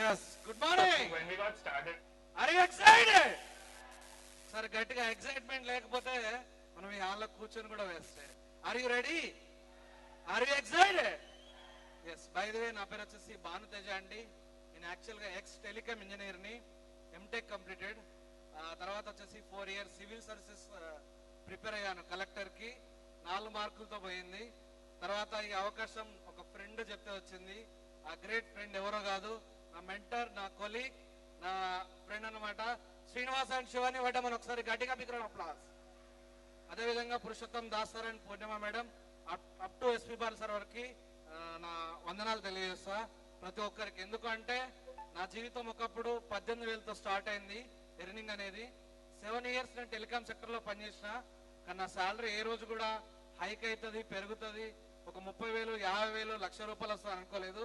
Yes. Good morning. When we got started, Are you excited? సరే గట్టిగా excitement లేకపోతే మనం ఈ హాల్లో కూర్చొని కూడా వేస్తే. Are you ready? Are you excited? Yes. By the way, నా పేరు వచ్చేసి భాను తేజ అండి. నేను యాక్చువల్గా ఎక్స్ టెలికామ్ ఇంజనీర్ని, ఎంటెక్ కంప్లీటెడ్. తర్వాత వచ్చేసి 4 years సివిల్ సర్వీసెస్ ప్రిపేర్ అయ్యాను కలెక్టర్కి. 4 మార్కులతో పోయింది. తర్వాత ఈ అవకాశం ఒక ఫ్రెండ్ చెప్తే వచ్చింది. ఆ గ్రేట్ ఫ్రెండ్ ఎవరో కాదు, నా మెంటర్, నా కొలీగ్, నా ఫ్రెండ్ అనమాట, శ్రీనివాస్ అండ్ శివాని వాట. మనం ఒకసారి గట్టిగా బిగ్గరౌండ్ అప్లాస్. అదేవిధంగా Purushottam Das sir and Purnima madam, up to SP ball sir వరకు నా వందనాలు తెలియజేస్తా ప్రతి ఒక్కరికి. ఎందుకంటే నా జీవితం ఒకప్పుడు 18,000తో స్టార్ట్ అయింది ఎర్నింగ్ అనేది. 7 years నేను టెలికామ్ సెక్టర్లో పనిచేసిన, కానీ నా శాలరీ ఏ రోజు కూడా హైక్ అవుతుంది, పెరుగుతుంది, ఒక 30,000, 50,000, 1,00,000 రూపాయలు వస్తుంది అనుకోలేదు.